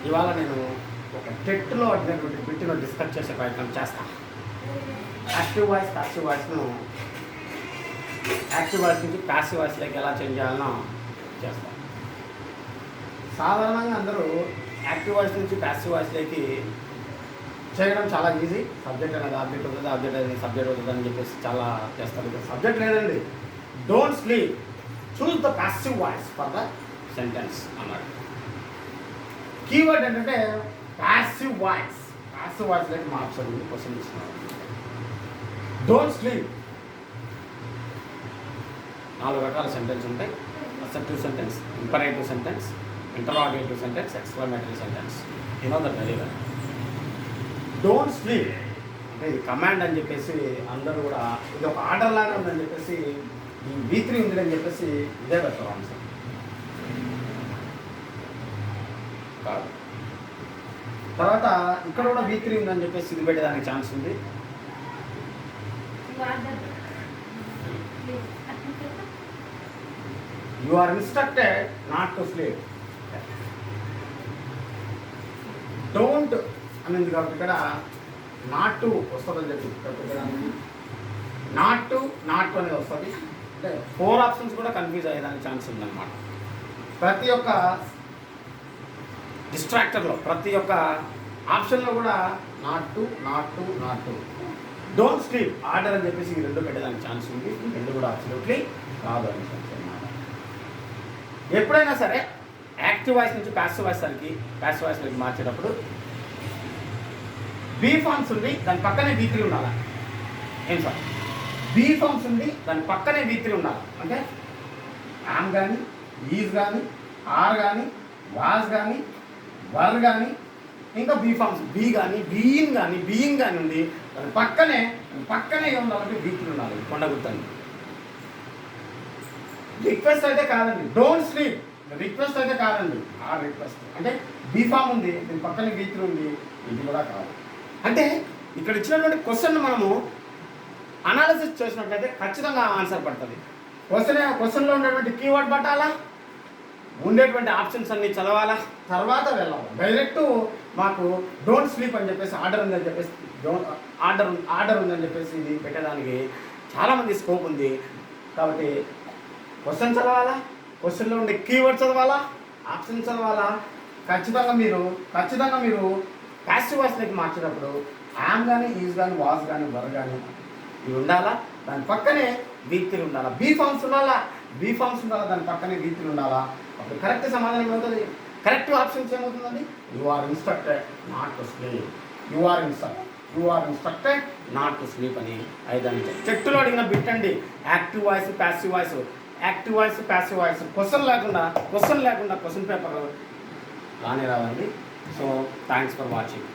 ఇవాళ నేను ఒక టెట్లో అడిగినటువంటి బిట్ను డిస్కస్ చేసే ప్రయత్నం చేస్తాను. యాక్టివ్ వాయిస్ ప్యాసివ్ వాయిస్ను యాక్టివ్ వాయిస్ నుంచి ప్యాసివ్ వాయిస్లోకి ఎలా చేంజ్ చేయాలనో చేస్తాం. సాధారణంగా అందరూ యాక్టివ్ వాయిస్ నుంచి ప్యాసివ్ వాయిస్లోకి చేయడం చాలా ఈజీ. సబ్జెక్ట్ అనేది ఆబ్జెక్ట్ అవుతుంది, ఆబ్జెక్ట్ అనేది సబ్జెక్ట్ అవుతుంది అని చెప్పేసి చాలా చేస్తారు. సబ్జెక్ట్ లేదండి. Don't sleep, choose the passive voice for the sentence అన్నాడు. కీవర్డ్ ఏంటంటే ప్యాసివ్ వాయిస్. ప్యాసివ్ వాయిస్లోకి మార్క్స్ అడిగి క్వశ్చన్ ఇస్తున్నారు. డోంట్ స్లీప్ 4 రకాల సెంటెన్స్ ఉంటాయి. Assertive sentence, imperative sentence, interrogative sentence, exclamatory sentence. You know that very well. Don't sleep అంటే ఇది command అని చెప్పేసి అందరూ కూడా ఇది ఒక ఆర్డర్ లాగా ఉందని చెప్పేసి ఈ V3 ఉంది అని చెప్పేసి ఇదే పెడతారు ఆన్సర్ కాదు. తర్వాత ఇక్కడ కూడా V3 ఉందని చెప్పేసి ఇది పెట్టేదానికి ఛాన్స్ ఉంది. You are instructed not to sleep. Don't అనేది కాబట్టి ఇక్కడ నాట్ టు వస్తుందని చెప్పి ఇక్కడ పెట్టడానికి నాట్ టు అనేది వస్తుంది. అంటే 4 ఆప్షన్స్ కూడా కన్ఫ్యూజ్ అయ్యేదానికి ఛాన్స్ ఉందన్నమాట. ప్రతి ఒక్క డిస్ట్రాక్టర్లో ప్రతి ఒక్క ఆప్షన్లో కూడా not to don't sleep order అని చెప్పేసి ఈ 2 పెట్టేదానికి ఛాన్స్ ఉంది. ఈ 2 కూడా అబ్సల్యూట్లీ కాదు అని ఛాన్స్ అన్నమాట. ఎప్పుడైనా సరే యాక్టివ్ వాయిస్ నుంచి ప్యాసివ్ వాయిస్లోకి మార్చేటప్పుడు బీ ఫార్మ్స్ ఉంది, దాని పక్కనే V3 ఉండాలి. ఏం సార్? బీ ఫార్మ్స్ ఉంది, దాని పక్కనే V3 ఉండాలి. అంటే యామ్ కానీ, ఈజ్ కానీ, ఆర్ కానీ, వాజ్ కానీ, వర్ కానీ, ఇంకా బీ ఫార్మ్స్ బీ కానీ, బీయింగ్ కానీ ఉంది. దాని పక్కనే ఉండాలంటే V3 ఉండాలి. కొండగుర్తండి. రిక్వెస్ట్ అయితే కాదండి. డోంట్ స్లీప్ రిక్వెస్ట్ అయితే కాదండి. ఆ రిక్వెస్ట్ అంటే బీ ఫార్మ్ ఉంది, దీని పక్కనే V3 ఉంది, ఇది కూడా కాదు. అంటే ఇక్కడ ఇచ్చినటువంటి క్వశ్చన్ మనము అనాలిసిస్ చేసినట్లయితే ఖచ్చితంగా ఆన్సర్ పడుతుంది. క్వశ్చన్లో ఉండేటువంటి కీవర్డ్ పట్టాలా, ఉండేటువంటి ఆప్షన్స్ అన్నీ చదవాలా, తర్వాత వెళ్ళాలి. డైరెక్ట్ మాకు డోంట్ స్లీప్ అని చెప్పేసి ఆర్డర్ ఉందని చెప్పేసి ఆర్డర్ ఉందని చెప్పేసి ఇది పెట్టడానికి చాలామంది స్కోప్ ఉంది. కాబట్టి క్వశ్చన్ చదవాలా, క్వశ్చన్లో ఉండే కీవర్డ్ చదవాలా, ఆప్షన్ చదవాలా. ఖచ్చితంగా మీరు ప్యాసివ్ వాయిస్లోకి మార్చేటప్పుడు యామ్ కానీ, ఈజ్ కానీ, వాజ్ కానీ, వర్ కానీ ఇవి ఉండాలా. దాని పక్కనే V3 ఉండాలా. బీ ఫార్మ్స్ ఉండాలా, దాని పక్కనే V3 ఉండాలా. అప్పుడు కరెక్ట్ సమాధానం ఏమవుతుంది? కరెక్ట్ ఆప్షన్స్ ఏమవుతుందండి? You are instructed not to sleep. You are instructed not to sleep అని 5 అని చెట్టులో అడిగిన బిట్ అండి. Active voice passive voice question లేకుండా క్వశ్చన్ పేపర్ రానే రావండి. So thanks for watching.